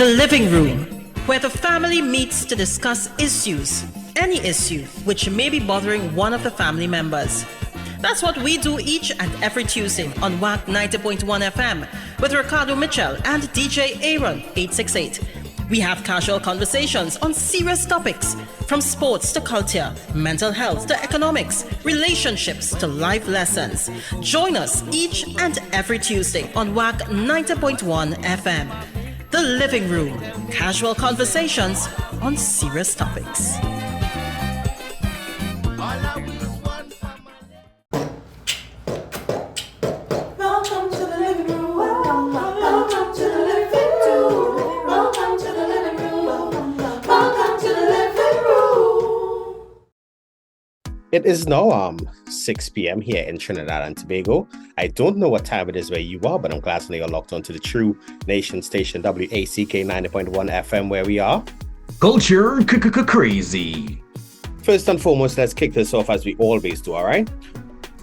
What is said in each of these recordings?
The living room, where the family meets to discuss issues, any issue which may be bothering one of the family members. That's what we do each and every Tuesday on WAC 90.1 FM with Ricardo Mitchell and DJ Aaron868. We have casual conversations on serious topics, from sports to culture, mental health to economics, relationships to life lessons. Join us each and every Tuesday on WAC 90.1 FM. The living room, casual conversations on serious topics. It is now 6 p.m. here in Trinidad and Tobago. I don't know what time it is where you are, but I'm glad to know you're locked onto the True Nation station, WACK 90.1 FM, where we are. Culture crazy. First and foremost, let's kick this off as we always do, all right?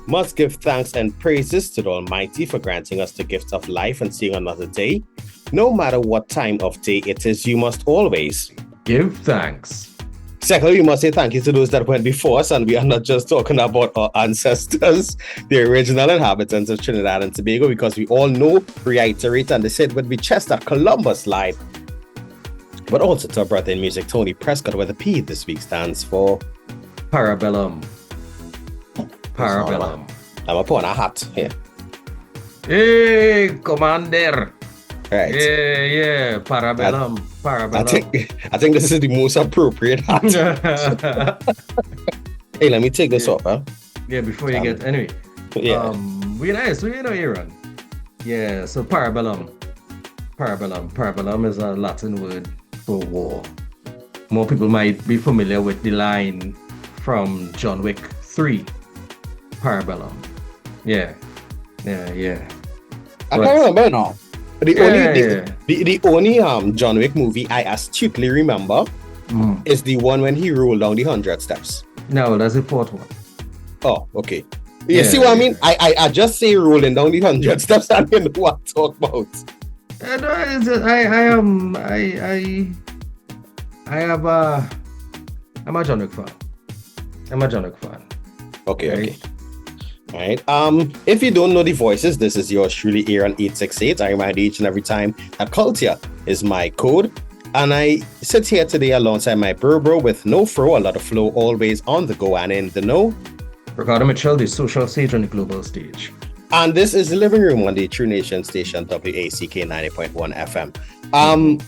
Must give thanks and praises to the Almighty for granting us the gift of life and seeing another day. No matter what time of day it is, you must always give thanks. Secondly, we must say thank you to those that went before us, and we are not just talking about our ancestors, the original inhabitants of Trinidad and Tobago, because we all know, reiterate, and they said would be chest at Columbus live. But also to our brother in music, Tony Prescott, where the P this week stands for Parabellum. Parabellum. I'm upon a hat here. Hey, Commander. Right. Yeah, Parabellum. Parabellum. I think this is the most appropriate hat. Hey, let me take this off, huh? Yeah, before you get anyway. Yeah. We Aaron. Yeah, so Parabellum. Parabellum is a Latin word for war. More people might be familiar with the line from John Wick 3. Parabellum. Yeah. I can't remember now. The only John Wick movie I astutely remember is the one when he rolled down the 100 steps. No, that's the fourth one. Oh, okay. You see what I mean? I just say rolling down the 100 steps and you know what I talk about. I'm a John Wick fan. Okay. All right. If you don't know the voices, this is yours truly, Aaron868. I remind you each and every time that culture is my code. And I sit here today alongside my bro with no fro, a lot of flow, always on the go and in the know. Ricardo Mitchell, the social sage on the global stage. And this is the living room on the True Nation station, WACK 90.1 FM. I'm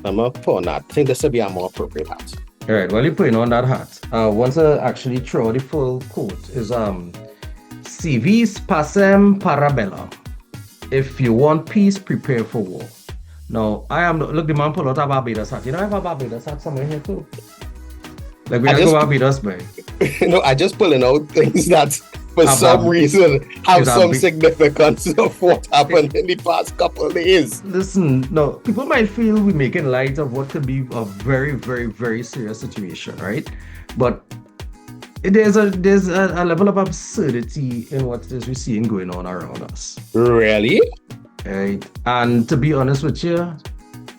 gonna put on that. I think this will be a more appropriate hat. All right, while you're putting on that hat, once I actually throw the full quote is Civis pacem parabellum. If you want peace, prepare for war. Now, look, the man pull out a Barbados hat. You know, I have a Barbados hat somewhere here too. Like, we don't go Barbados, boy. No, I just pulling out things that, for some reason, have some significance of what happened in the past couple of days. Listen, no, people might feel we're making light of what could be a very, very, very serious situation, right? But there's a level of absurdity in what it is we're seeing going on around us. Really? Right. And to be honest with you,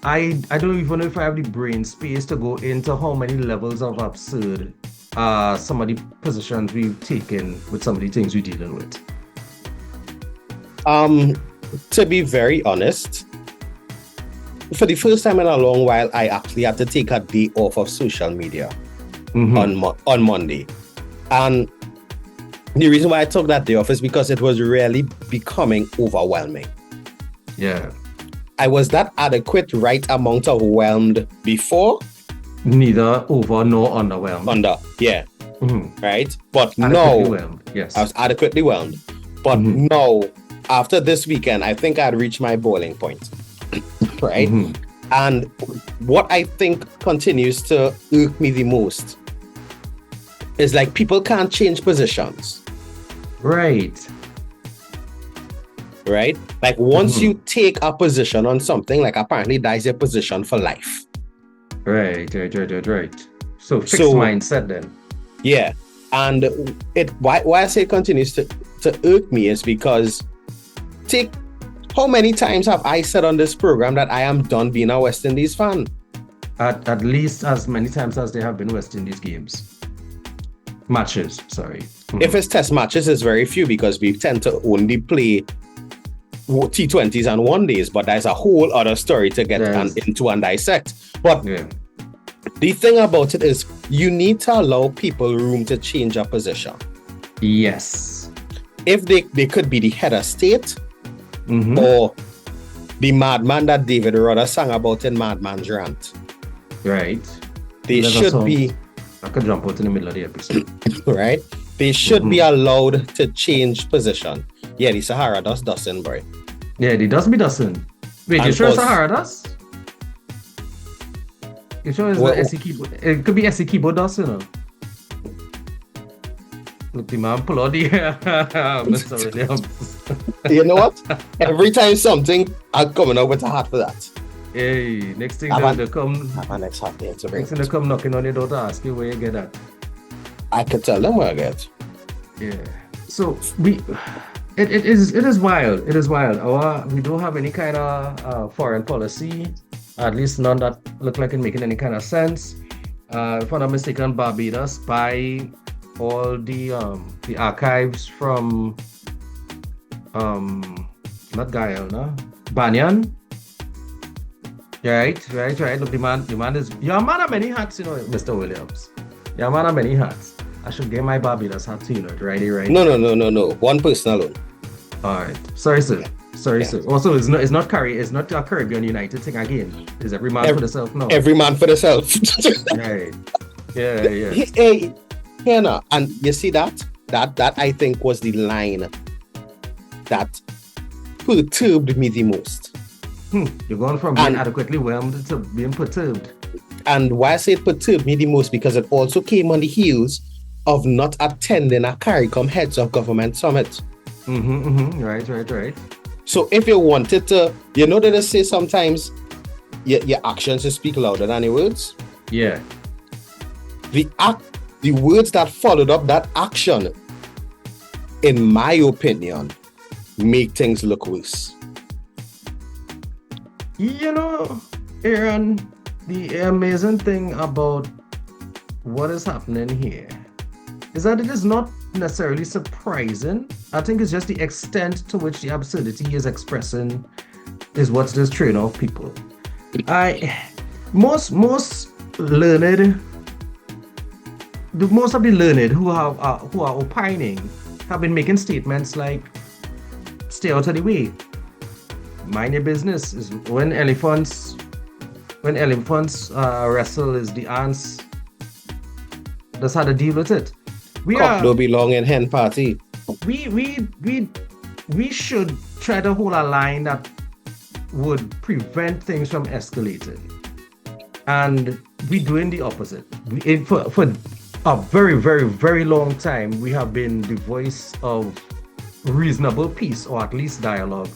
I don't even know if I have the brain space to go into how many levels of absurd some of the positions we've taken with some of the things we're dealing with. To be very honest, for the first time in a long while, I actually had to take a day off of social media on Monday. And the reason why I took that day off is because it was really becoming overwhelming. Yeah. I was that adequate right amount of overwhelmed before. Neither over nor underwhelmed. Yeah. Mm-hmm. Right? But adequately now, whelmed. Yes. I was adequately whelmed. But now, after this weekend, I think I'd reached my boiling point. Right? Mm-hmm. And what I think continues to irk me the most is like people can't change positions. Right. Like once you take a position on something, like apparently that is your position for life. Right. So fixed mindset then. Yeah. And why I say it continues to irk me is because take How many times have I said on this program that I am done being a West Indies fan? At least as many times as there have been West Indies games. Matches, sorry. If it's test matches, it's very few because we tend to only play T20s and one days, but there's a whole other story to get into and dissect. But the thing about it is you need to allow people room to change a position. Yes. If they could be the head of state or the madman that David Rudder sang about in Madman's Rant. Right. They should be... I could jump out in the middle of the episode. Right? They should be allowed to change position. Yeah, the Sahara dust dusting, boy. Yeah, the dust be dusting. Wait, you sure it's Sahara dust? You sure it's the SE keyboard? It could be SE keyboard dust, you know. Look, the man pull out the Mr. Williams. You know what? Every time something, I'm coming up with a hat for that. Hey, next thing they come. Have my next hat there to bring. Next thing they come knocking on your door to ask you where you get that. I could tell them where I get. Yeah. So it is wild. It is wild. We don't have any kind of foreign policy, at least none that look like it making any kind of sense. If I'm not mistaken, Barbados buy all the archives from not Guyana, Banyan. Right. Look, the man is you're a man of many hats, you know, Mr. Williams. You're a man of many hats. I should get my Barbados hat to you, right? No. One person alone. All right. Sorry, sir. Also, it's not a Caribbean United thing again. It's every man for themselves now. Every man for themselves. Right. Yeah. Hey, now, and you see that I think was the line that perturbed me the most. You're going from being adequately whelmed to being perturbed. And why I say it perturbed me the most, because it also came on the heels of not attending a CARICOM Heads of Government Summit. Right. So if you wanted to, you know that they say sometimes your actions speak louder than your words? Yeah. The words that followed up that action, in my opinion, make things look worse. You know, Aaron, the amazing thing about what is happening here is that it is not necessarily surprising. I think it's just the extent to which the absurdity is expressing is what's this train of people. Most of the learned who are opining have been making statements like, stay out of the way. Mind your business. Is when elephants wrestle, is the ants. That's how to deal with it. Cock don't belong in hen party. We should try to hold a line that would prevent things from escalating, and we're doing the opposite. For a very, very, very long time, we have been the voice of reasonable peace, or at least dialogue,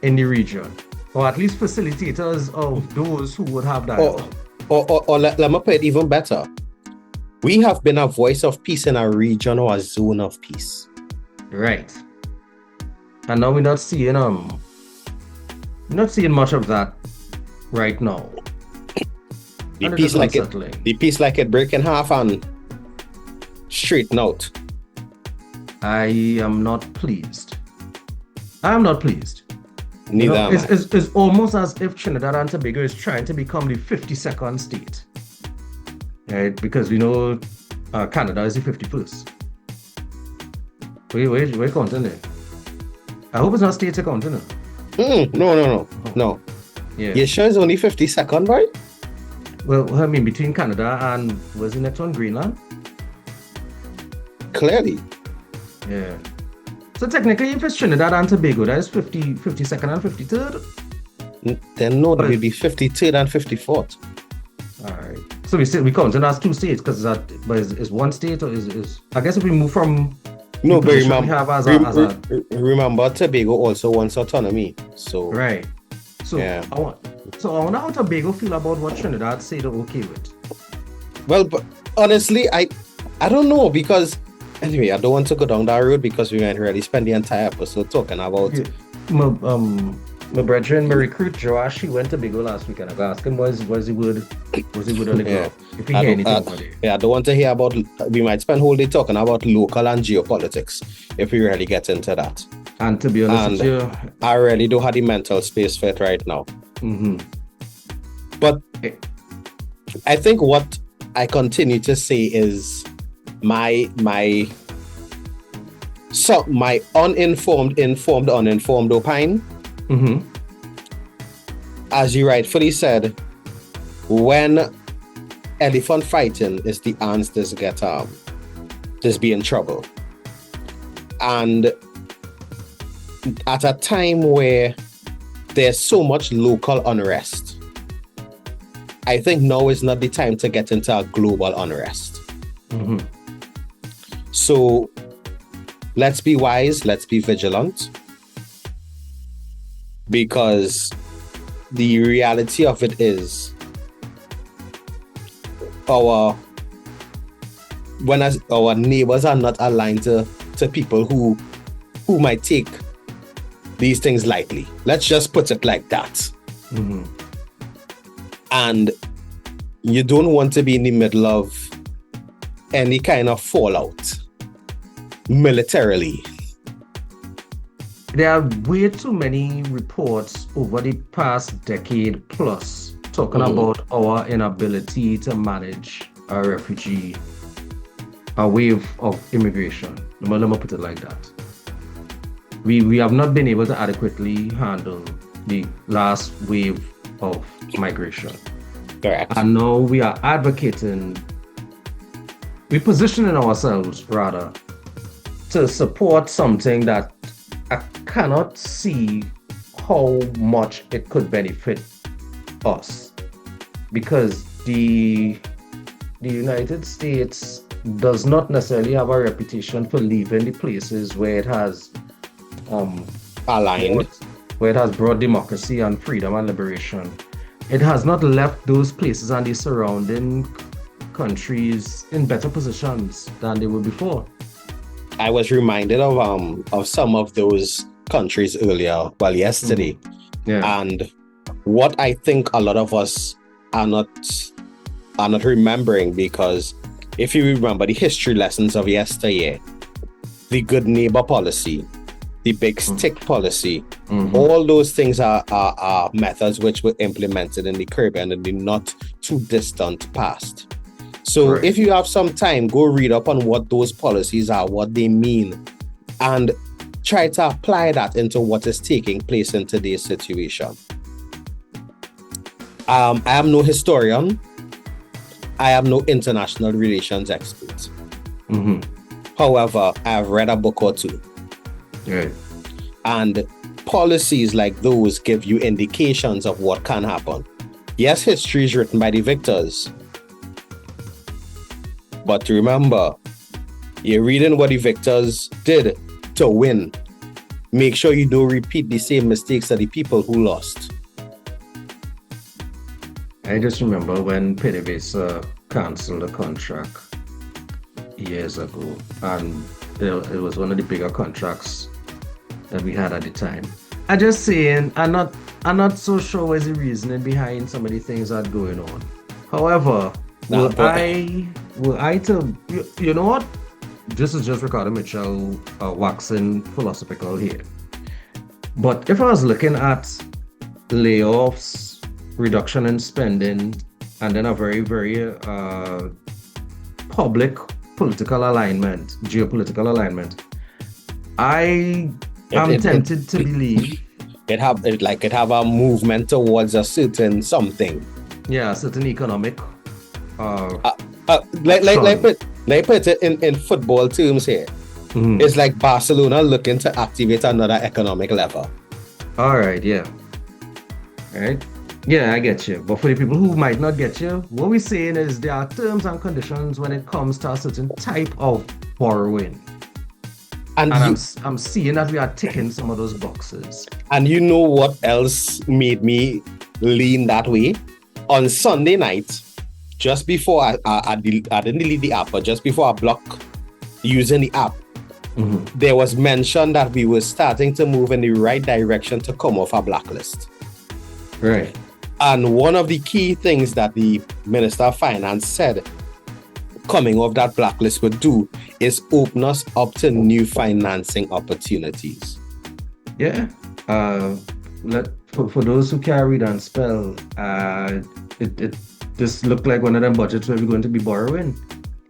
in the region, or at least facilitators of those who would have dialogue. Or let me put it even better. We have been a voice of peace in a region or a zone of peace. Right. And now we're not seeing much of that right now. The peace like it break in half and straighten out. I am not pleased. Neither am I. It's almost as if Trinidad and Tobago is trying to become the 52nd state. Right? Because we know Canada is the 51st. Wait, continue. I hope it's not state to continue. No. Yeah. You sure it's only 52nd, right? Well, I mean, between Canada and where's the next one? Greenland? Clearly. Yeah. So technically, if it's Trinidad and Tobago, that is 52nd and 53rd? Then no, that will be 53rd and 54th. All right. So we count it as two states, because is one state, or is I guess if we move from no, but remember Tobago also wants autonomy. So right. So yeah. I wonder how Tobago feel about what Trinidad say they're okay with. Well, but honestly, I don't know, because anyway, I don't want to go down that road, because we might really spend the entire episode talking about my brethren, my recruit Josh, he went to Bigo last week, and I asked him was he good on the ground? If he hear anything about it. Yeah, I don't want to hear about. We might spend whole day talking about local and geopolitics if we really get into that. And to be honest with you, I really don't have the mental space for it right now. Mm-hmm. But I think what I continue to say is my uninformed, uninformed opine. Mm-hmm. As you rightfully said, when elephant fighting is the ants just be in trouble. And at a time where there's so much local unrest, I think now is not the time to get into a global unrest. Mm-hmm. So let's be wise, let's be vigilant, because the reality of it is our neighbors are not aligned to people who might take these things lightly. Let's just put it like that. Mm-hmm. And you don't want to be in the middle of any kind of fallout militarily. There are way too many reports over the past decade plus talking about our inability to manage a wave of immigration. Let me put it like that. We have not been able to adequately handle the last wave of migration. Correct. And now we are we're positioning ourselves rather to support something that I cannot see how much it could benefit us, because the United States does not necessarily have a reputation for leaving the places where it has aligned, where it has brought democracy and freedom and liberation. It has not left those places and the surrounding countries in better positions than they were before. I was reminded of some of those countries yesterday. Yeah. And what I think a lot of us are not remembering, because if you remember the history lessons of yesteryear, the good neighbor policy, the big stick policy, all those things are methods which were implemented in the Caribbean in the not too distant past. So if you have some time, go read up on what those policies are, what they mean, and try to apply that into what is taking place in today's situation. I am no historian. I am no international relations expert. However, I have read a book or two. Right. And policies like those give you indications of what can happen. Yes, history is written by the victors. But remember, you're reading what the victors did to win. Make sure you don't repeat the same mistakes of the people who lost. I just remember when PDVSA canceled the contract years ago, and it was one of the bigger contracts that we had at the time. I'm just saying, I'm not so sure what's the reasoning behind some of the things that are going on. However, you know what? This is just Ricardo Mitchell waxing philosophical here. But if I was looking at layoffs, reduction in spending, and then a very, very public political alignment, geopolitical alignment, I am tempted to believe it have a movement towards a certain something. Yeah, certain economic. Let put it in football terms here. It's like Barcelona looking to activate another economic lever. All right, yeah. All right. Yeah, I get you. But for the people who might not get you, what we're saying is there are terms and conditions when it comes to a certain type of borrowing. And I'm seeing that we are ticking some of those boxes. And you know what else made me lean that way? On Sunday night, just before I didn't delete the app, but just before I blocked using the app, there was mention that we were starting to move in the right direction to come off a blacklist. Right. And one of the key things that the Minister of Finance said coming off that blacklist would do is open us up to new financing opportunities. Yeah. For those who can't read and spell, it this looked like one of them budgets where we're going to be borrowing.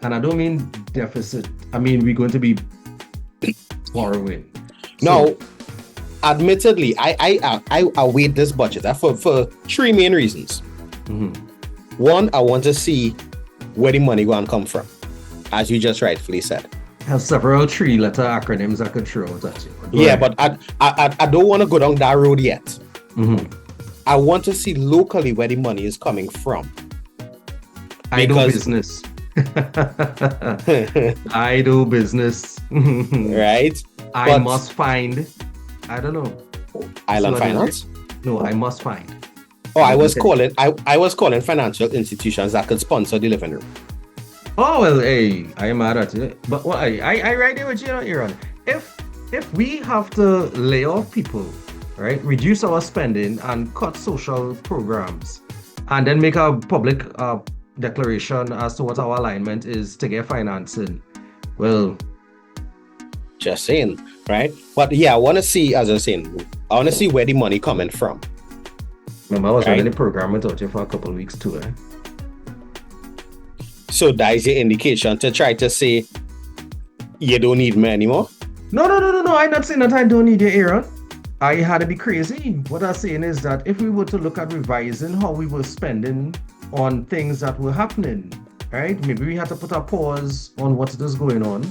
And I don't mean deficit. I mean, we're going to be borrowing. Now, admittedly, I await this budget for three main reasons. One, I want to see where the money going to come from, as you just rightfully said. Have several three-letter acronyms I could throw at you. Yeah, but I don't want to go down that road yet. I want to see locally where the money is coming from. I do business. I do business. Right? I must find, I don't know. Island Finance? No, I must find. Oh, I was calling financial institutions that could sponsor the living room. Oh, well, hey, I am mad at it. But what I right there with you, Aaron. If we have to lay off people, right, reduce our spending and cut social programs, and then make a public declaration as to what our alignment is to get financing, well, just saying, right? But yeah, I want to see, as I was saying, I want to see where the money coming from. Remember, I was running the program without you for a couple of weeks too, eh? So that is your indication to try to say you don't need me anymore? No. I'm not saying that I don't need you, Aaron. I had to be crazy. What I'm saying is that if we were to look at revising how we were spending on things that were happening, right? Maybe we had to put a pause on what is going on,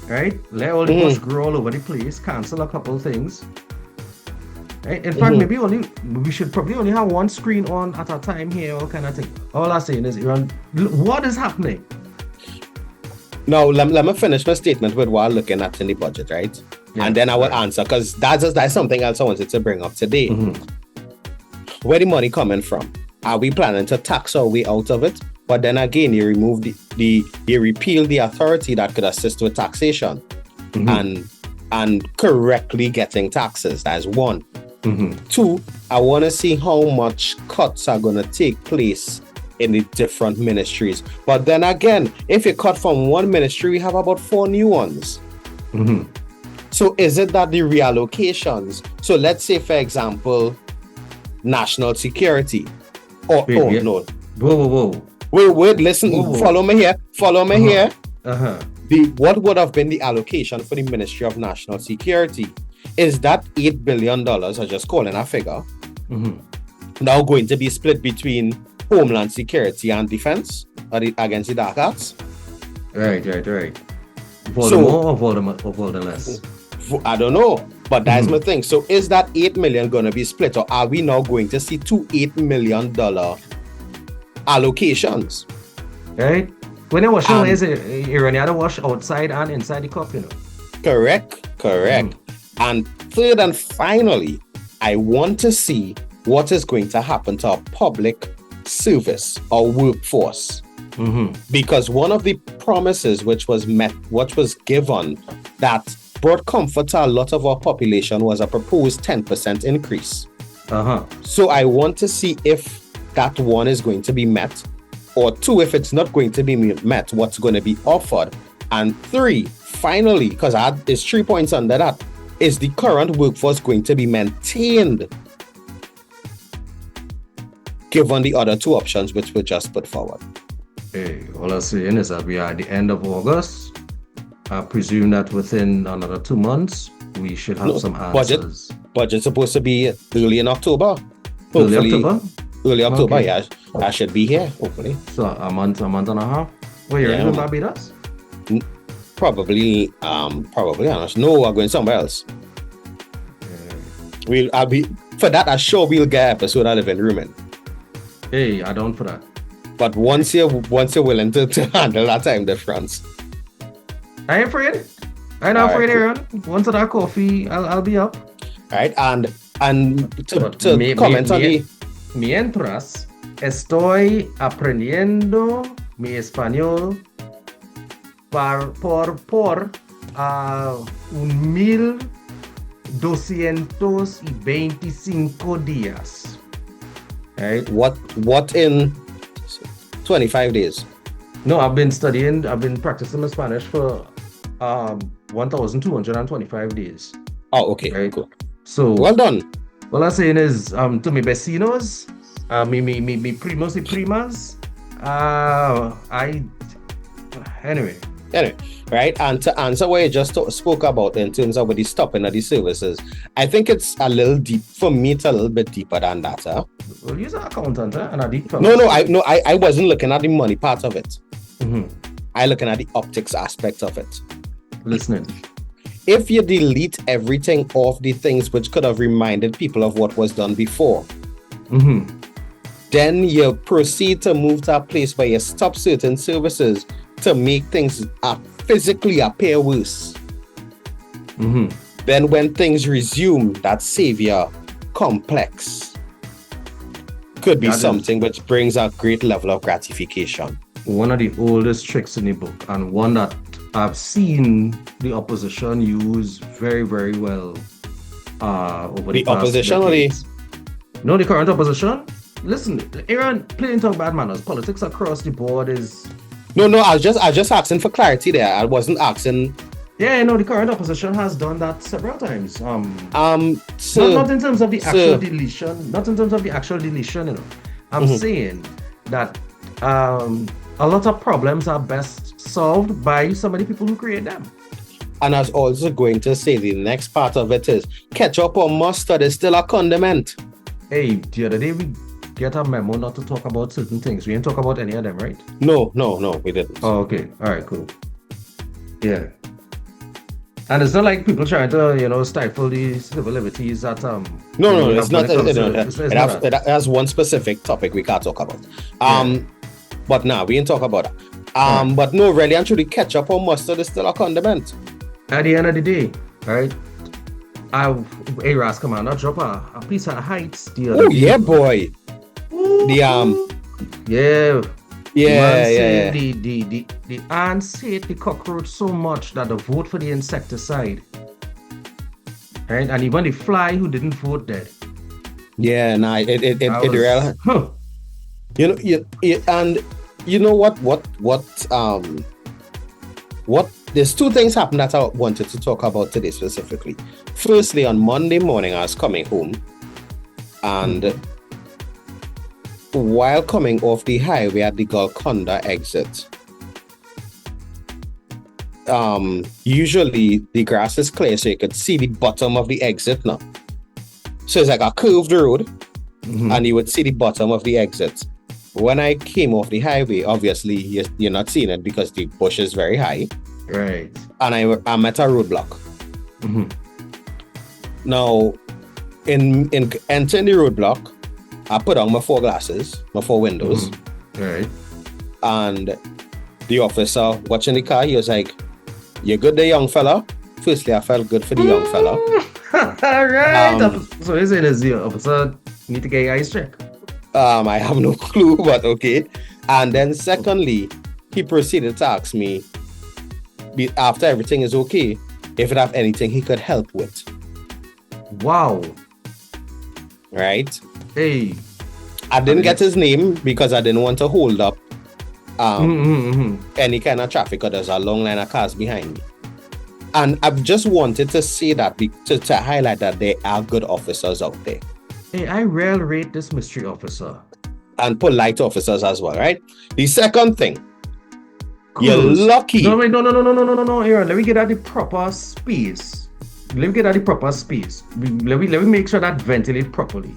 right? Let all the push grow all over the place, cancel a couple things. Right? In fact, maybe we should probably only have one screen on at a time here, all kind of thing. All I'm saying is, Aaron, what is happening? Now, let me finish my statement with what I'm looking at in the budget, right? Yeah, and then I will answer, because that's something else I wanted to bring up today. Where the money coming from? Are we planning to tax our way out of it? But then again, you remove you repeal the authority that could assist with taxation and correctly getting taxes. That's one. Two, I want to see how much cuts are going to take place in the different ministries. But then again, if you cut from one ministry, we have about 4 new ones. So is it that the reallocations? So let's say, for example, national security. No. Whoa. Wait, listen, whoa. Follow me here. What would have been the allocation for the Ministry of National Security? Is that $8 billion, I just calling a figure, now going to be split between Homeland Security and Defense against the dark arts? Right. Voldemort or Voldemort less? I don't know, but that's my thing. So is that $8 million going to be split, or are we now going to see two $8 million allocations? Right. When you wash your you're going to wash outside and inside the cup, you know. Correct. And third and finally, I want to see what is going to happen to our public service or workforce. Because one of the promises which was given that brought comfort to a lot of our population was a proposed 10% increase. So I want to see if that one is going to be met, or two, if it's not going to be met, what's going to be offered. And three, finally, because there's 3 points under that, is the current workforce going to be maintained given the other two options which were just put forward? Hey, all I'm saying is that we are at the end of August. I presume that within another 2 months, we should have some answers. Budget's supposed to be early in October. Early October, okay. Yeah. I should be here, hopefully. So a month and a half? Well, you're in Barbados? Probably, honest. No, I'm going somewhere else. I'll be, for that, I'm sure we'll get an episode of Living Room in. Hey, I don't for that. But once you're willing to handle that time difference. I ain't afraid. I'm not afraid, Aaron. Once of that coffee, I'll be up. All right, and to comment on the... Mientras estoy aprendiendo mi español por 1225 días. Right? What in 25 days? No, I've been practicing my Spanish for 1,225 days. Oh, okay, Right? cool. So Well done. what I'm saying is, to mi vecinos, mi primos y primas, anyway. Anyway, right? And to answer what you just spoke about in terms of the stopping of the services, I think it's a little deep for me. It's a little bit deeper than that. Huh? Well, you're an accountant, and a deep I wasn't looking at the money part of it. Mm-hmm. I looking at the optics aspect of it. Listening. If you delete everything off the things which could have reminded people of what was done before, Mm-hmm. then you proceed to move to a place where you stop certain services to make things physically appear worse. Mm-hmm. Then when things resume, that savior complex could be something which brings a great level of gratification. One of the oldest tricks in the book, and one that I've seen the opposition use very, very well over the past opposition decades. No, the current opposition? Listen, Aaron, playing talk bad manners. Politics across the board is... No, I was just asking for clarity there. I wasn't asking... Yeah, no, the current opposition has done that several times. So, not in terms of the actual deletion, not in terms of the actual deletion, you know. I'm saying that a lot of problems are best solved by some of the people who create them. And I was also going to say the next part of it is ketchup or mustard is still a condiment. Hey, the other day we get a memo not to talk about certain things. We didn't talk about any of them, right? No, we didn't. Oh, okay. All right, cool. Yeah. And it's not like people trying to, stifle the civil liberties that No, it's not. It has one specific topic we can't talk about. But now we ain't talk about that. But no, really and truly, ketchup or mustard is still a condiment. At the end of the day, right? Ras, come on, not drop a piece of heights. Yeah, boy. Ooh. Yeah. The ants hate the cockroach so much that they vote for the insecticide. Right? And even the fly who didn't vote dead. Yeah, nah, it real. Huh. And you know what there's two things happened that I wanted to talk about today specifically. Firstly, on Monday morning I was coming home, and while coming off the highway at the Golconda exit, usually the grass is clear so you could see the bottom of the exit now. So it's like a curved road, and you would see the bottom of the exit. When I came off the highway, obviously you're not seeing it because the bush is very high. Right. And I'm at a roadblock. Now, in entering the roadblock, I put on my four windows. Right. And the officer watching the car, he was like, "You good there, young fella?" Firstly, I felt good for the young fella. All right. So he's saying is the officer need to get your eyes checked. I have no clue, but okay. And then secondly, he proceeded to ask me, after everything is okay, if it have anything he could help with. Wow. Right? Hey. I didn't get his name because I didn't want to hold up any kind of traffic, because there's a long line of cars behind me. And I've just wanted to say that to highlight that there are good officers out there. Hey, I rarely rate this mystery officer. And polite officers as well, right? The second thing, you're lucky. No, Aaron, let me get at the proper space. Let me make sure that ventilate properly.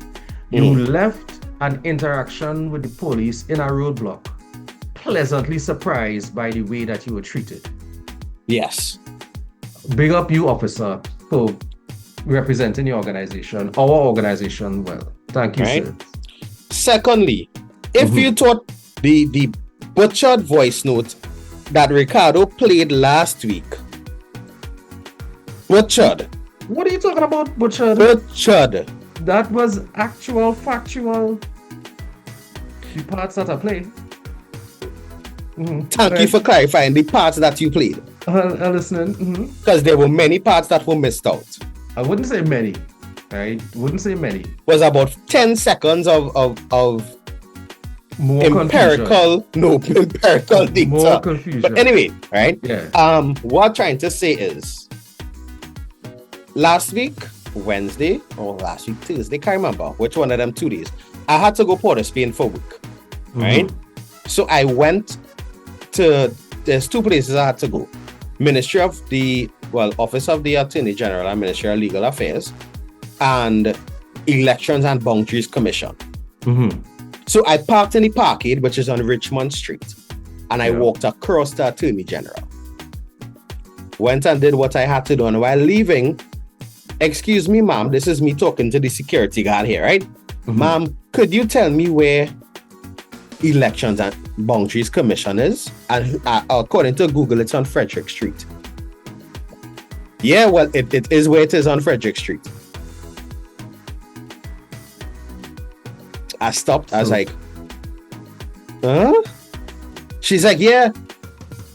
You left an interaction with the police in a roadblock, pleasantly surprised by the way that you were treated. Yes. Big up you, officer, for representing your organization, our organization well. Thank you, sir. Secondly, if you thought the butchered voice note that Ricardo played last week, butchered. What are you talking about, butchered? Butchered. That was actual, factual. The parts that I played. Thank you for clarifying the parts that you played. I'm listening. Mm-hmm. Because there were many parts that were missed out. I wouldn't say many. Right? Wouldn't say many. Was about 10 seconds of More empirical data. More confusion. But anyway, right? Yeah. What I'm trying to say is last week, Wednesday, or last week, Tuesday, can't remember which one of them 2 days. I had to go Port of Spain for work. Right? So I went to there's 2 places I had to go. Office of the Attorney General and Ministry of Legal Affairs, and Elections and Boundaries Commission. So I parked in the parkade, which is on Richmond Street, and I walked across the Attorney General. Went and did what I had to do, and while leaving, excuse me, ma'am, this is me talking to the security guard here, right? Ma'am, could you tell me where Elections and Boundaries Commission is? And according to Google, it's on Frederick Street. Yeah, well, it is where it is on Frederick Street. I stopped. I was like, huh? She's like, yeah,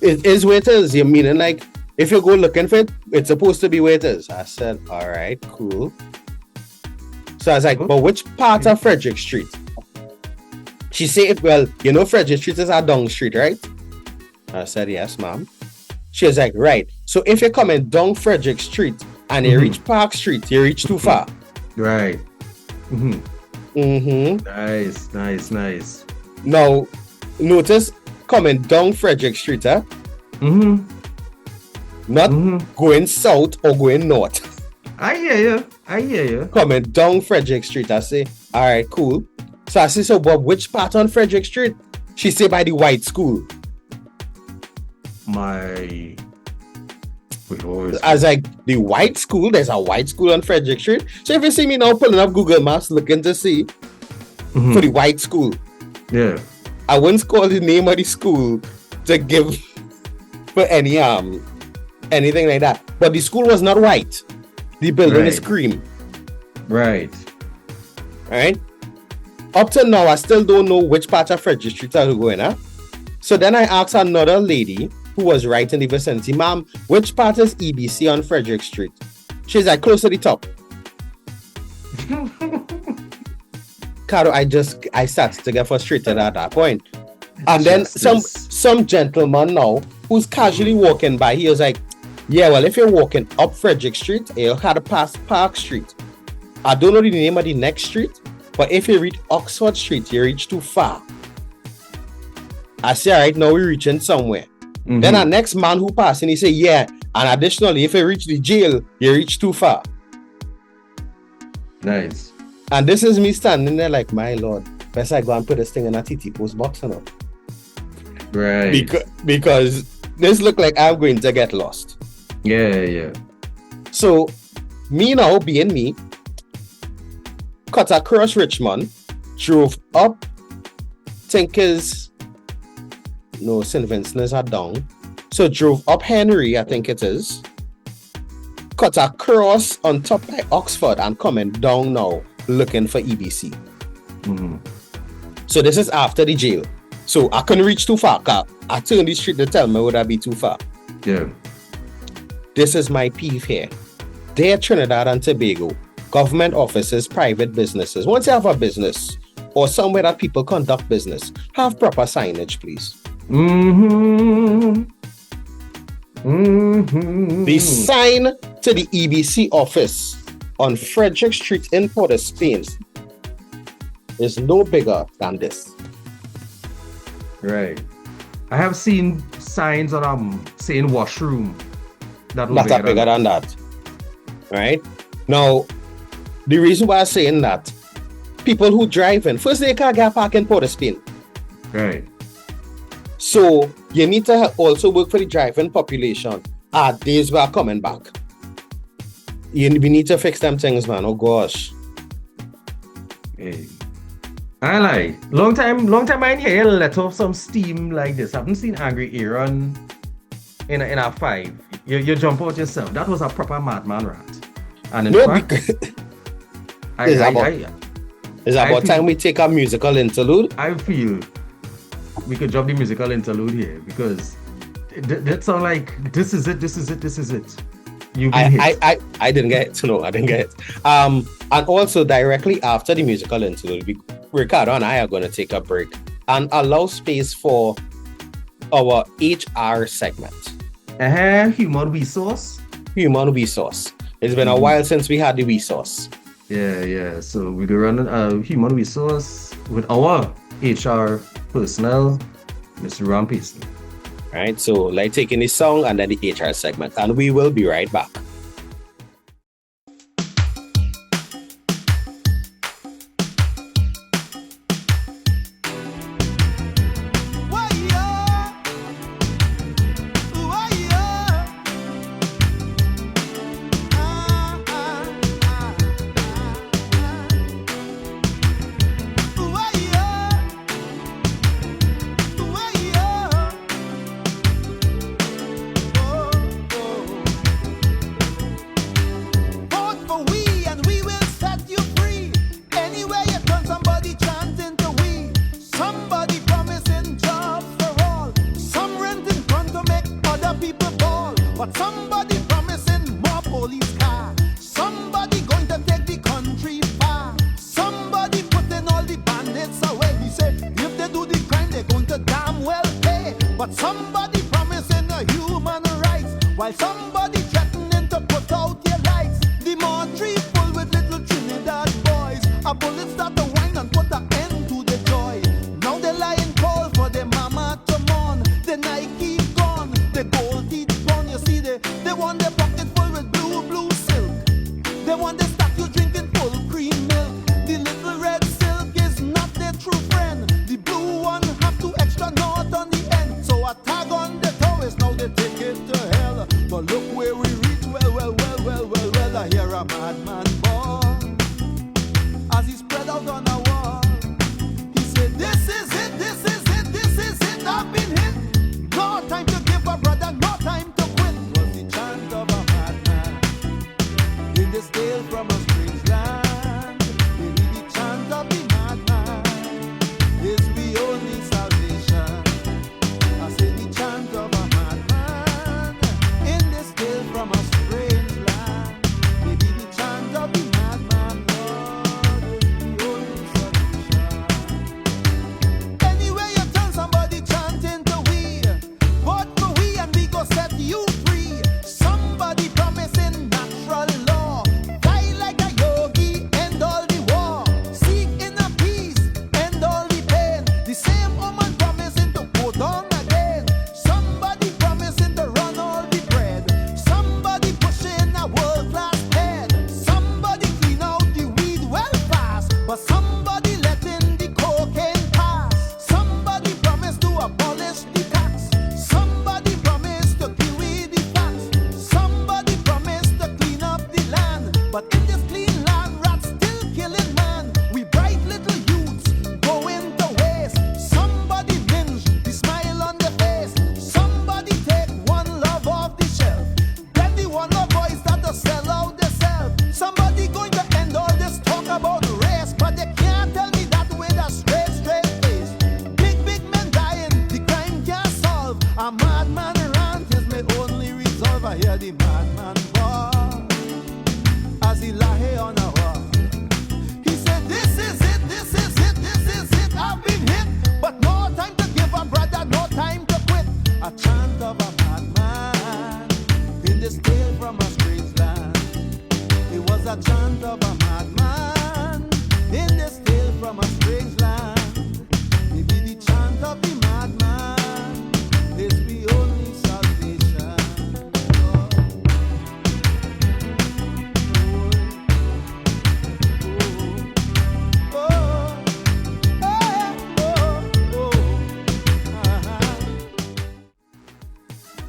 it is where it is. You meaning like, if you go looking for it, it's supposed to be where it is. I said, all right, cool. So I was like, but which part of Frederick Street? She said, well, you know Frederick Street is a down street, right? I said, yes, ma'am. She was like, right. So if you're coming down Frederick Street and you reach Park Street, you reach too far. Right. Nice. Now, notice coming down Frederick Street, not going south or going north. I hear you. Coming down Frederick Street, I say, all right, cool. So I say, so Bob, which part on Frederick Street? She say by the white school. I was like, the white school? There's a white school on Frederick Street. So if you see me now pulling up Google Maps looking to see for the white school, I wouldn't call the name of the school to give for any anything like that. But the school was not white. The building is cream. Right. Up to now, I still don't know which part of Frederick Street I'm going at. So then I asked another lady who was right in the vicinity, ma'am, which part is EBC on Frederick Street? She's like, close to the top. Caro, I started to get frustrated at that point. And then some gentleman now who's casually walking by, he was like, yeah, well, if you're walking up Frederick Street, you'll have to pass Park Street. I don't know the name of the next street, but if you reach Oxford Street, you reach too far. I say, all right, now we're reaching somewhere. Then our next man who passed, and he say, yeah, and additionally, if you reach the jail, you reach too far. Nice. And this is me standing there like, my Lord, best I go and put this thing in a TT post box now. Right. Because this look like I'm going to get lost. Yeah. So, me now, being me, cut across Richmond, drove up, St. Vincent is down. So drove up Henry, I think it is. Cut across on top by Oxford and coming down now, looking for EBC. So this is after the jail. So I couldn't reach too far. I turned the street to tell me would I be too far. Yeah. This is my peeve here. There, Trinidad and Tobago, government offices, private businesses. Once you have a business or somewhere that people conduct business, have proper signage, please. The sign to the EBC office on Frederick Street in Port of Spain is no bigger than this. Right. I have seen signs on saying washroom. Not bigger than that. Right? Now, the reason why I'm saying that, people who drive in, first they can't get park in Port of Spain. Right. So you need to also work for the driving population. Days we are coming back. We need to fix them things, man. Oh gosh. Hey. I like. Long time I hear let off some steam like this. I haven't seen Angry Aaron in a 5. You jump out yourself. That was a proper madman rant. And in fact, it's about time we take a musical interlude. I feel we could drop the musical interlude here because That sound like this is it. You've been hit. I didn't get it. No, I didn't get it. And also directly after the musical interlude, Ricardo and I are going to take a break and allow space for our HR segment. Human resource. Human resource. It's been a while since we had the resource. Yeah. So we're running a human resource with our HR personnel, Mr. Ruan Peyson. Right, so like taking this song and then the HR segment, and we will be right back.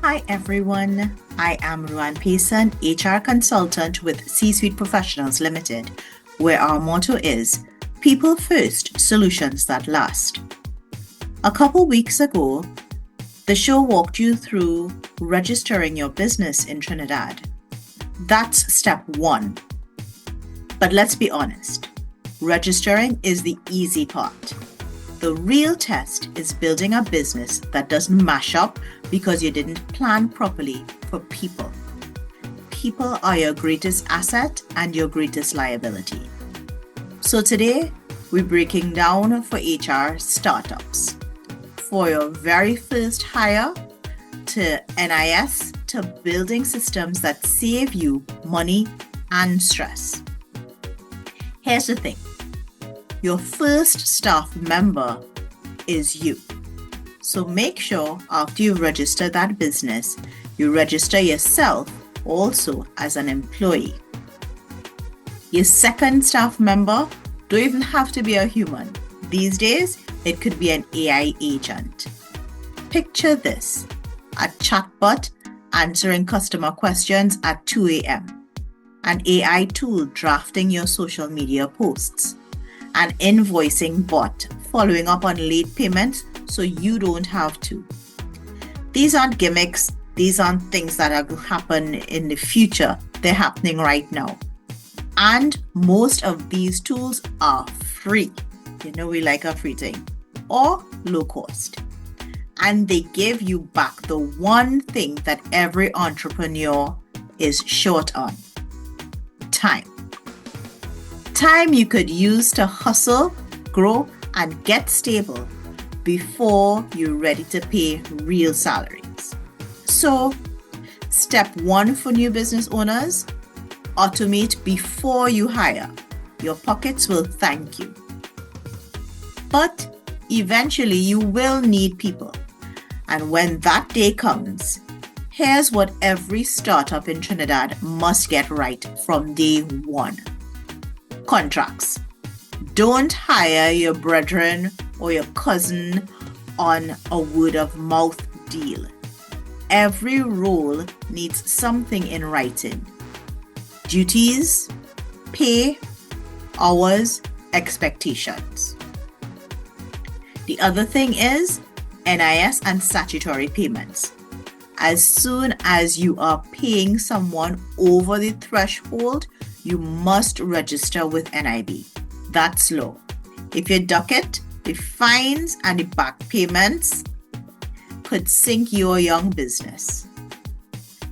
Hi everyone, I am Ruan Peyson, HR consultant with C-Suite Professionals Limited, where our motto is People First, Solutions That Last. A couple weeks ago, the show walked you through registering your business in Trinidad. That's step one. But let's be honest, registering is the easy part. The real test is building a business that doesn't mash up because you didn't plan properly for people. People are your greatest asset and your greatest liability. So today, we're breaking down for HR startups. For your very first hire, to NIS, to building systems that save you money and stress. Here's the thing. Your first staff member is you. So make sure after you register that business, you register yourself also as an employee. Your second staff member don't even have to be a human. These days, it could be an AI agent. Picture this, a chatbot answering customer questions at 2 a.m., an AI tool drafting your social media posts, an invoicing bot following up on late payments so you don't have to. These aren't gimmicks. These aren't things that will happen in the future. They're happening right now. And most of these tools are free. You know we like a free thing. Or low cost. And they give you back the one thing that every entrepreneur is short on. Time. Time you could use to hustle, grow, and get stable before you're ready to pay real salaries. So, step 1 for new business owners, automate before you hire. Your pockets will thank you. But eventually you will need people. And when that day comes, here's what every startup in Trinidad must get right from day 1. Contracts. Don't hire your brethren or your cousin on a word of mouth deal. Every role needs something in writing. Duties, pay, hours, expectations. The other thing is NIS and statutory payments. As soon as you are paying someone over the threshold, you must register with NIB. That's law. If you duck it, the fines and the back payments could sink your young business.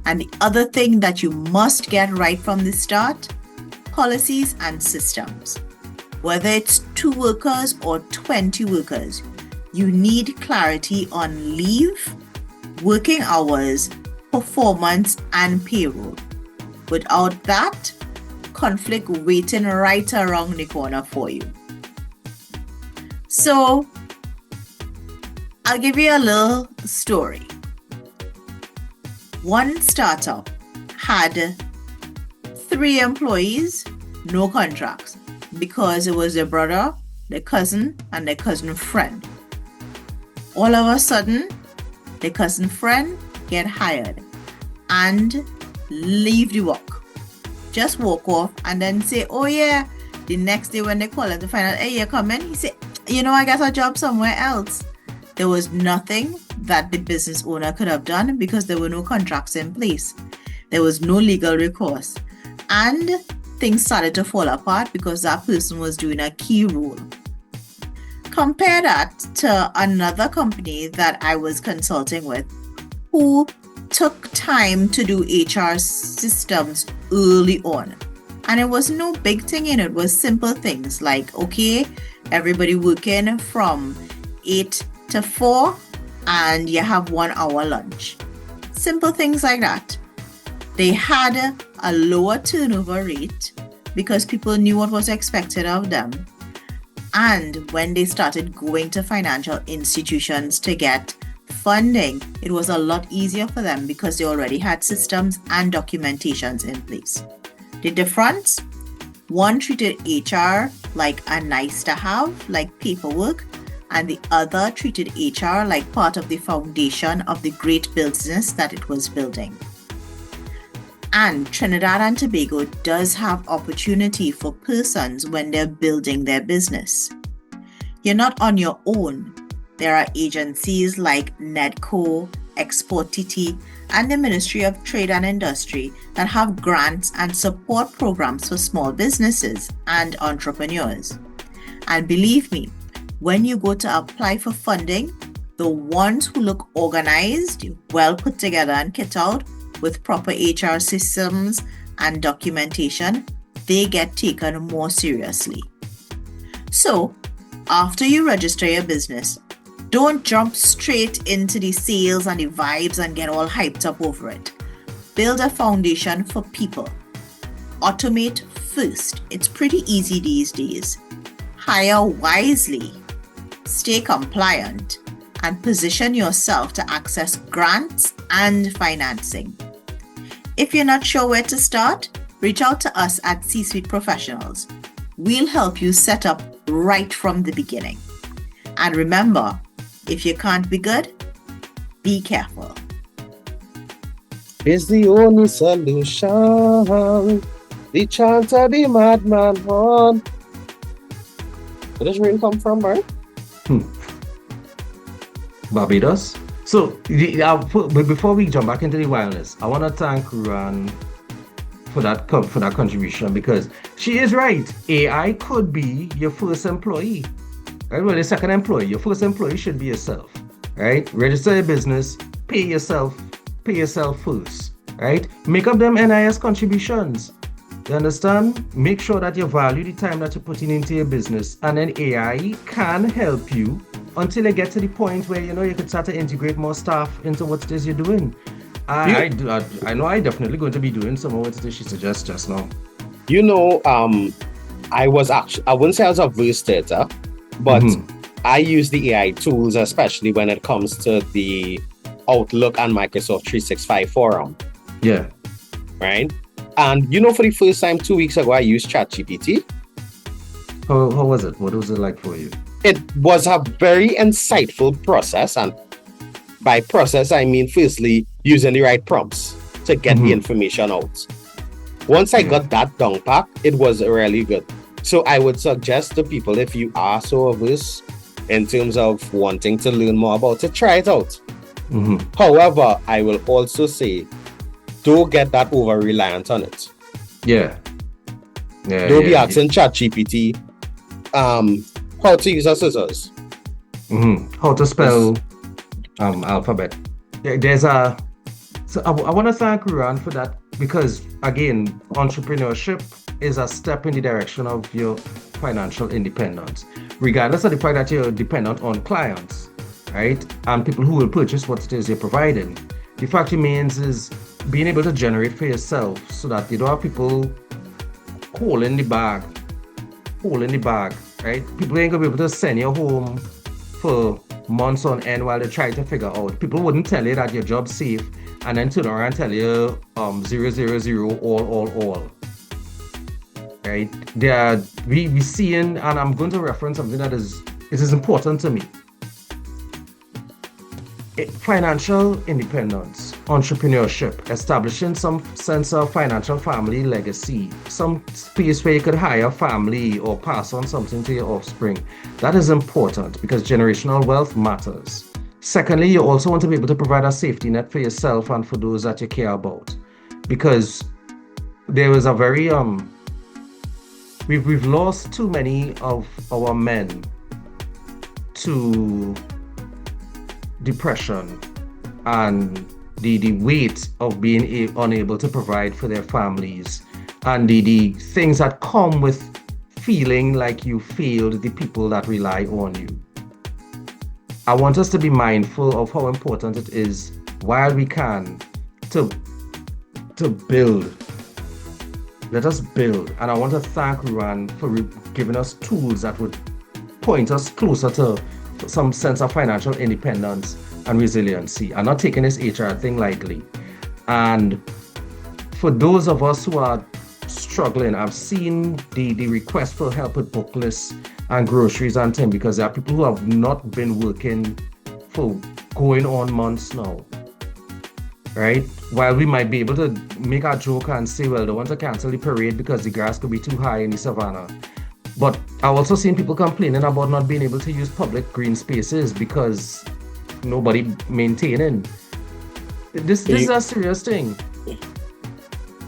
And the other thing that you must get right from the start, policies and systems. Whether it's 2 workers or 20 workers, you need clarity on leave, working hours, performance, and payroll. Without that, conflict waiting right around the corner for you. So, I'll give you a little story. One startup had 3 employees, no contracts, because it was their brother, their cousin, and their cousin friend. All of a sudden, their cousin friend get hired and leave the work. Just walk off and then say, oh yeah, the next day when they call him to find out, hey, you're coming? He said, I got a job somewhere else. There was nothing that the business owner could have done because there were no contracts in place. There was no legal recourse. And things started to fall apart because that person was doing a key role. Compare that to another company that I was consulting with who took time to do HR systems early on. And it was no big thing in it. It was simple things like, okay, everybody working from 8 to 4 and you have 1 hour lunch. Simple things like that. They had a lower turnover rate because people knew what was expected of them. And when they started going to financial institutions to get funding, it was a lot easier for them because they already had systems and documentations in place. The difference? One treated HR like a nice to have, like paperwork, and the other treated HR like part of the foundation of the great business that it was building. And Trinidad and Tobago does have opportunity for persons when they're building their business. You're not on your own. There are agencies like NEDCO, Export TT, and the Ministry of Trade and Industry that have grants and support programs for small businesses and entrepreneurs. And believe me, when you go to apply for funding, the ones who look organized, well put together and kit out with proper HR systems and documentation, they get taken more seriously. So, after you register your business, don't jump straight into the sales and the vibes and get all hyped up over it. Build a foundation for people. Automate first. It's pretty easy these days. Hire wisely. Stay compliant and position yourself to access grants and financing. If you're not sure where to start, reach out to us at C-Suite Professionals. We'll help you set up right from the beginning. And remember, if you can't be good, be careful. Is the only solution. The chant of the madman horn. Where does rain come from, right? Barbados. So, before we jump back into the wildness, I want to thank Ruan for that contribution, because she is right. AI could be your first employee, right? Well, your second employee. Your first employee should be yourself, right? Register your business, pay yourself first, right? Make up them NIS contributions. You understand? Make sure that you value the time that you're putting into your business, and then AI can help you until you get to the point where you can start to integrate more staff into what it is you're doing. I know I definitely going to be doing some of what it is she suggests just now. I wouldn't say I was averse to it, but I use the AI tools, especially when it comes to the Outlook and Microsoft 365 forum. Yeah. Right? And for the first time 2 weeks ago, I used ChatGPT. How was it? What was it like for you? It was a very insightful process, and by process I mean firstly using the right prompts to get the information out. Once I got that down pat, it was really good. So I would suggest to people, if you are so averse in terms of wanting to learn more about it, try it out. However, I will also say, don't get that over reliant on it. Don't be asking ChatGPT how to use a scissors. How to spell alphabet. So I want to thank Ruan for that, because again, entrepreneurship is a step in the direction of your financial independence, regardless of the fact that you're dependent on clients, right? And people who will purchase what it is you're providing. The fact remains is being able to generate for yourself, so that you don't have people holding the bag, right? People ain't gonna be able to send you home for months on end while they try to figure out. People wouldn't tell you that your job's safe and then turn around and tell you 000 all. Right? We seeing, and I'm going to reference something that is important to me. Financial independence, entrepreneurship, establishing some sense of financial family legacy, some space where you could hire family or pass on something to your offspring. That is important, because generational wealth matters. Secondly, you also want to be able to provide a safety net for yourself and for those that you care about, because there is a very we've lost too many of our men to depression and the weight of being unable to provide for their families, and the things that come with feeling like you failed the people that rely on you. I want us to be mindful of how important it is, while we can, to build. Let us build. And I want to thank Ruan for giving us tools that would point us closer to some sense of financial independence and resiliency, and not taking this HR thing lightly. And for those of us who are struggling, I've seen the request for help with book lists and groceries and things, because there are people who have not been working for going on months now, right? While we might be able to make a joke and say, well, they want to cancel the parade because the grass could be too high in the savannah. But I've also seen people complaining about not being able to use public green spaces because nobody maintaining. This is a serious thing.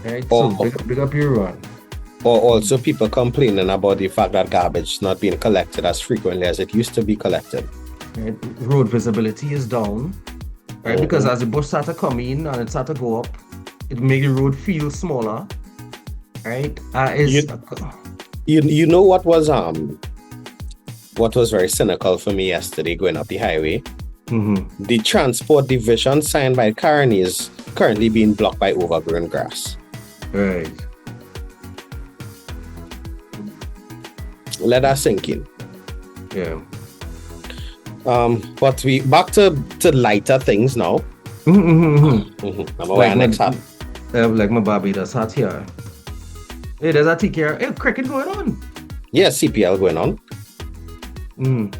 Right? So big up your Ruan. Or also people complaining about the fact that garbage is not being collected as frequently as it used to be collected. Right? Road visibility is down, right? Because as the bush started to come in and it started to go up, it made the road feel smaller, right? You know what was very cynical for me yesterday going up the highway? The transport division signed by Carney is currently being blocked by overgrown grass. Right. Let that sink in. Yeah. But we back to lighter things now. Like my Barbados hat here. Hey, there's a TKR. Hey, cricket going on. Yeah, CPL going on. You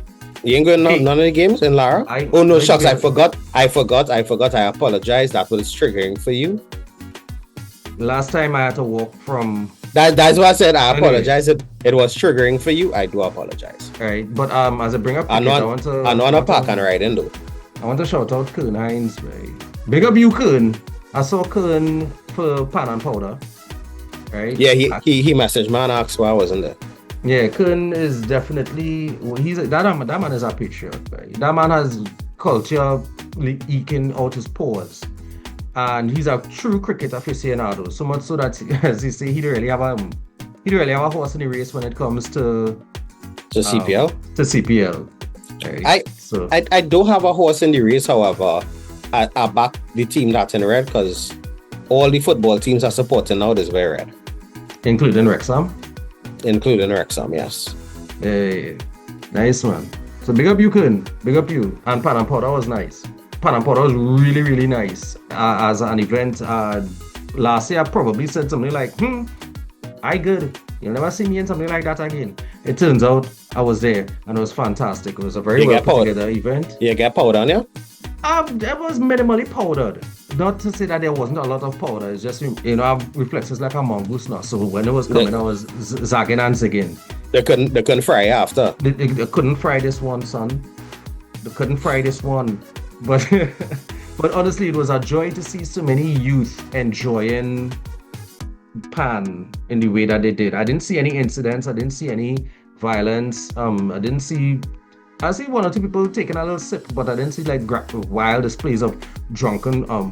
ain't going on none of the games in Lara? Shucks, I forgot. I apologize. That was triggering for you. Last time I had to walk from... That's why I said I apologize. It was triggering for you. I do apologize. Right, but as I bring up cricket, I want to park and ride in though. I want to shout out Kern Hines, right? Big up you, Kern. I saw Kern for pan and powder. Right? Yeah, he messaged me and asked why I wasn't there. Yeah, Kern is definitely that man is a patriot, right? That man has culture eking out his pores. And he's a true cricket aficionado, so much so that, as you say, he don't really have a horse in the race when it comes to CPL. To CPL. Right? I don't have a horse in the race, however, I back the team that's in red because all the football teams are supporting now is very red. Including Wrexham? Including Wrexham, yes. Hey, nice man. So big up you, Kun. Big up you. And Pan and Powder was nice. Pan and Powder was really, really nice as an event. Last year I probably said something like, I good. You'll never see me in something like that again. It turns out I was there and it was fantastic. It was a very well put together event. You get powder on you? It was minimally powdered. Not to say that there wasn't a lot of powder. It's just, I have reflexes like a mongoose now. So when it was coming, I was zagging and zigging. They couldn't fry after. They couldn't fry this one, son. They couldn't fry this one. But but honestly, it was a joy to see so many youth enjoying pan in the way that they did. I didn't see any incidents. I didn't see any violence. I see one or two people taking a little sip, but I didn't see like wild displays of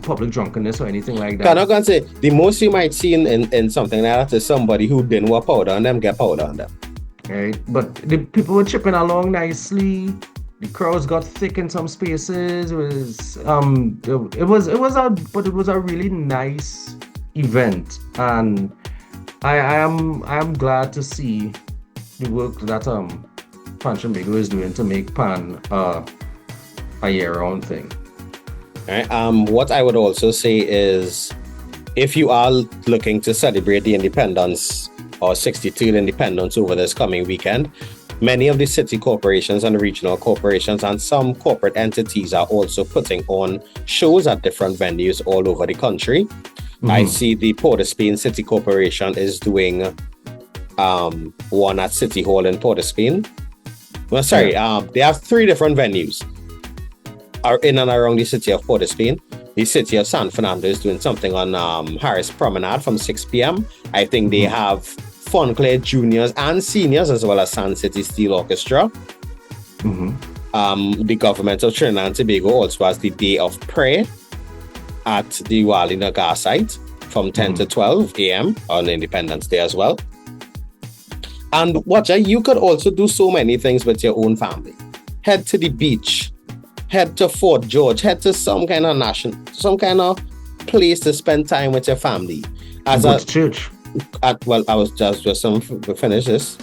public drunkenness or anything like that. I'm gonna say the most you might see in something like that is somebody who didn't want powder on them get powder on them. Right, but the people were chipping along nicely. The crowds got thick in some spaces. It was a really nice event, and I am glad to see the work that Panchamigo is doing to make pan a year-round thing. Right. What I would also say is, if you are looking to celebrate the independence or 63rd independence over this coming weekend, many of the city corporations and regional corporations and some corporate entities are also putting on shows at different venues all over the country. I see the Port of Spain City Corporation is doing one at City Hall in Port of Spain. Well, sorry, they have 3 different venues in and around the city of Port of Spain. The city of San Fernando is doing something on Harris Promenade from 6 p.m. I think they have Fonclair Juniors and Seniors as well as San City Steel Orchestra. The government of Trinidad and Tobago also has the Day of Prayer at the Wali Nagar site from 10 to 12 a.m. on Independence Day as well. And you could also do so many things with your own family. Head to the beach, head to Fort George, head to some kind of place to spend time with your family. Church. I was just to finish this.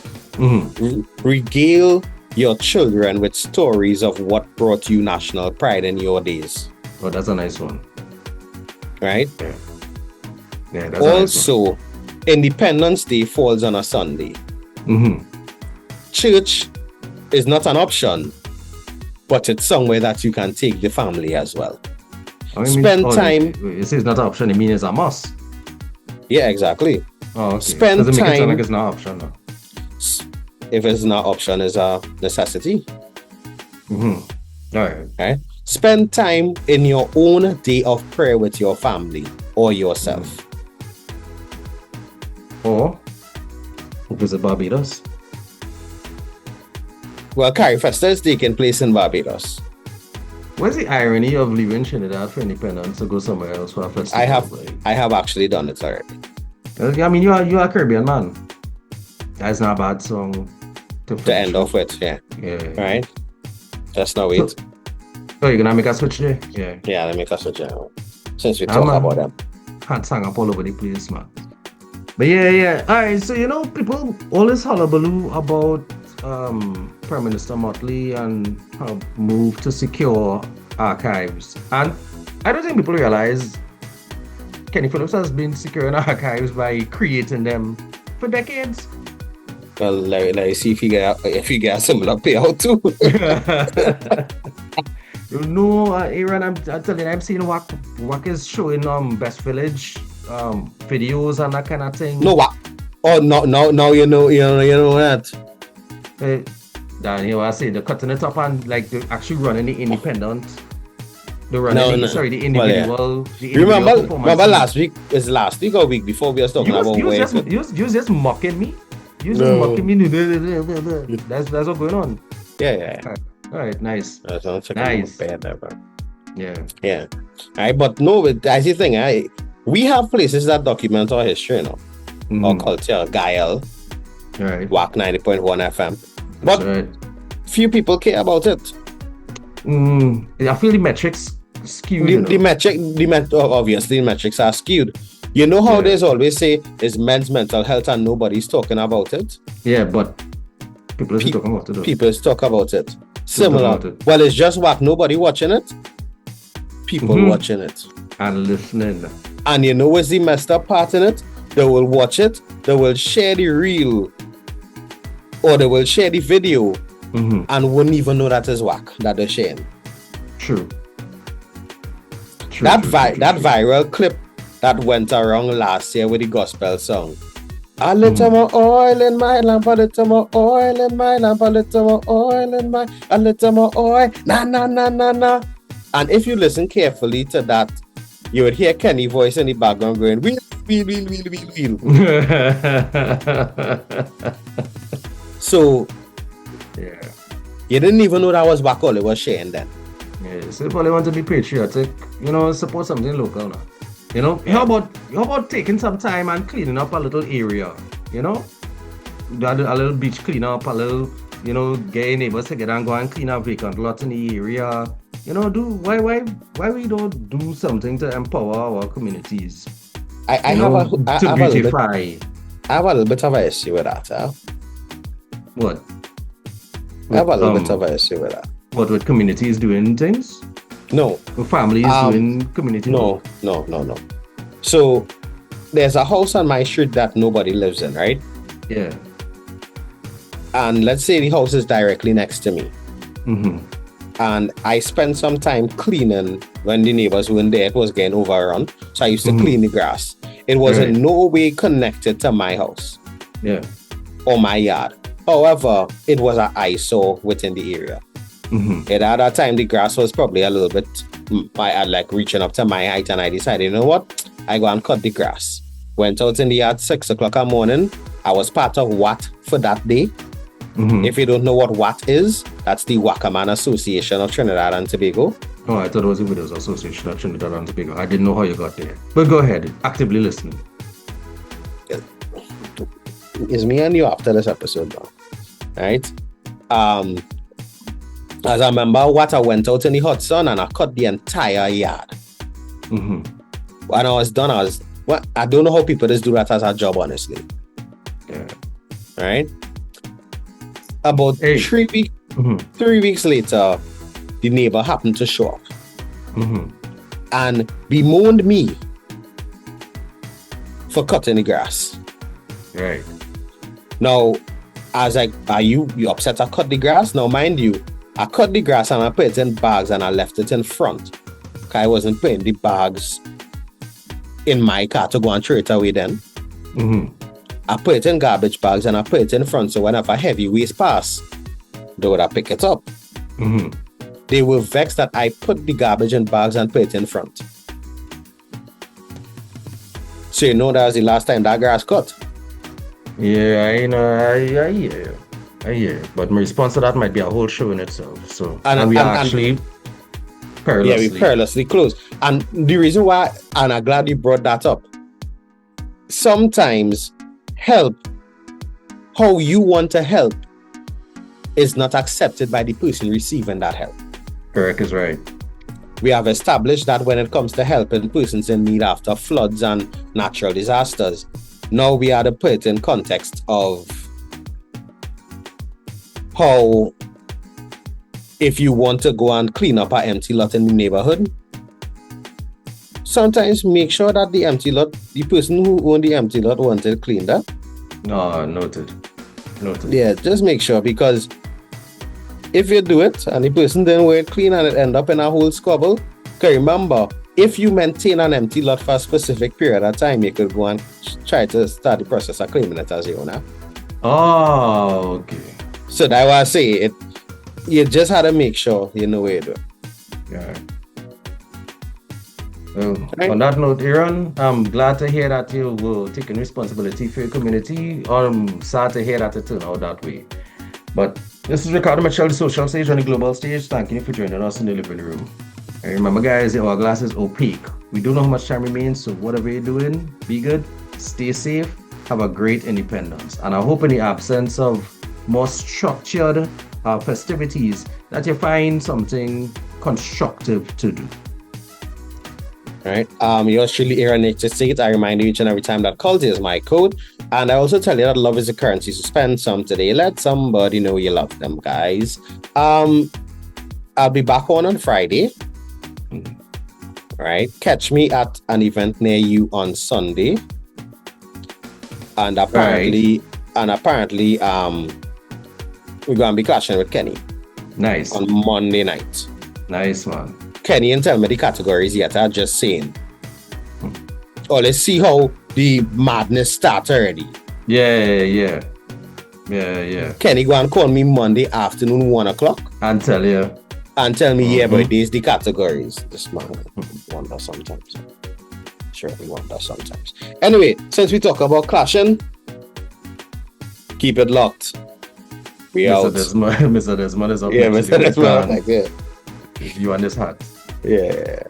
Regale your children with stories of what brought you national pride in your days. Oh, that's a nice one. Right? Yeah, that's also, a nice one. Independence Day falls on a Sunday. Church is not an option, but it's somewhere that you can take the family as well. Spend time. It says not an option, it means it's a must. Yeah, exactly. Oh, okay. Spend Doesn't time. make it sound like it's not an option, though. If it's not an option, it's a necessity. All right. Okay. Spend time in your own day of prayer with your family or yourself. Or Visit Barbados. Well, Carrie Festa is taking place in Barbados. What's the irony of leaving Trinidad for independence to go somewhere else for a festival? I have actually done it already. I mean, you are a Caribbean man. That's not a bad song to end off with, yeah. Right? Just now wait. You're gonna make a switch there? Yeah. Yeah, let me make a switch there. Since we talk about them. Can't sing up all over the place, man. But yeah. Alright, so people always hullabaloo about Prime Minister Motley and her move to secure archives. And I don't think people realize Kenny Phillips has been securing archives by creating them for decades. Well, let see if you get a similar payout too. Aaron, I'm telling you, I'm seeing Wack is showing Best Village videos and that kind of thing. No, what? Oh, no, you know that. I say they're cutting it up and like they're actually running the independent. They're running the individual. Remember last week or week before we were talking about you was just mocking me. You just mocking me. That's what's going on. Yeah. All right, nice. Nice. Yeah. All right, but no, that's the thing. We have places that document our history, our culture, Gael, right. WAC 90.1 FM. But few people care about it. I feel the metrics skewed. Obviously, the metrics are skewed. You know how there's always say is men's mental health and nobody's talking about it? Yeah, but people are talking about it. People talk about it. Similar. Well, it's just WAC. Nobody watching it. People watching it. And listening. And you know what's the messed up part in it? They will watch it. They will share the reel. Or they will share the video. And wouldn't even know that is WAC that they're sharing. True. That viral clip that went around last year with the gospel song. A little more oil in my lamp, a little more oil in my lamp, a little more oil in my, a little more oil, na. And if you listen carefully to that, you would hear Kenny's voice in the background going, wheel. So, yeah, you didn't even know that was WAC all it was sharing then. Yeah, so if you want to be patriotic, support something local now. How about taking some time and cleaning up a little area? Do a little beach cleanup, a little, get your neighbors together and go and clean up vacant lots in the area. Why we don't do something to empower our communities? I have a little bit of an issue with that. What? I have a little bit of an issue with that. What, with communities doing things? No. With families doing community? No. So, there's a house on my street that nobody lives in, right? Yeah. And let's say the house is directly next to me. And I spent some time cleaning when the neighbors weren't there. It was getting overrun. So I used to clean the grass. It was in no way connected to my house. Yeah. Or my yard. However, it was an eyesore within the area. At that time, the grass was probably a little bit, reaching up to my height, and I decided, you know what? I go and cut the grass. Went out in the yard 6 o'clock in the morning. I was part of WAT for that day. If you don't know what WAT is, that's the Wakaman Association of Trinidad and Tobago. Oh, I thought it was the Widows Association of Trinidad and Tobago. I didn't know how you got there. But go ahead, actively listening. It's me and you after this episode now. Right? As I remember, I went out in the hot sun and I cut the entire yard. When I was done, I don't know how people just do that as a job, honestly. Yeah. Right? About 3 weeks later, the neighbor happened to show up and bemoaned me for cutting the grass. Right. Now, I was like, are you upset I cut the grass? Now, mind you, I cut the grass and I put it in bags and I left it in front. I wasn't putting the bags in my car to go and throw it away then. I put it in garbage bags and I put it in front, so whenever heavy waste pass, they would have pick it up. They were vexed that I put the garbage in bags and put it in front. So that was the last time that grass cut. Yeah, I know. I hear you. I hear you. But my response to that might be a whole show in itself. So, and we are actually perilously. Yeah, we're perilously close. And the reason why, and I'm glad you brought that up, sometimes help, how you want to help, is not accepted by the person receiving that help. Correct is right. We have established that when it comes to helping persons in need after floods and natural disasters, now we are to put it in context of how, if you want to go and clean up an empty lot in the neighborhood, sometimes make sure that the empty lot, the person who owned the empty lot wanted it cleaned up. Noted. Yeah, just make sure, because if you do it and the person didn't wear it clean and it end up in a whole squabble, okay, remember, if you maintain an empty lot for a specific period of time, you could go and try to start the process of claiming it as your owner. Oh, okay. So that's why I say it. You just had to make sure you know what you do. Yeah. Well, on that note, Aaron, I'm glad to hear that you were taking responsibility for your community. I'm sad to hear that it turned out that way. But this is Ricardo Mitchell, the social stage on the global stage. Thank you for joining us in the living room. And remember, guys, the hourglass is opaque. We don't know how much time remains, so whatever you're doing, be good, stay safe, have a great independence. And I hope in the absence of more structured festivities that you find something constructive to do. All right. Yours truly, Aaron868. I remind you each and every time that quality is my code. And I also tell you that love is the currency. So spend some today. Let somebody know you love them, guys. I'll be back on Friday. Right. Catch me at an event near you on Sunday. And apparently, we're gonna be clashing with Kenny. Nice. On Monday night. Nice, man. Kenny and tell me the categories yet. I'm just saying. Oh, let's see how the madness starts already. Yeah. Kenny go and call me Monday afternoon 1:00 and tell you. And tell me, yeah, but these the categories. This man wonder sometimes. Sure, we wonder sometimes. Anyway, since we talk about clashing, keep it locked. We out. Mr. Desmond is up. Yeah, Mr. Desmond. Like, yeah. You and this hat. Yeah.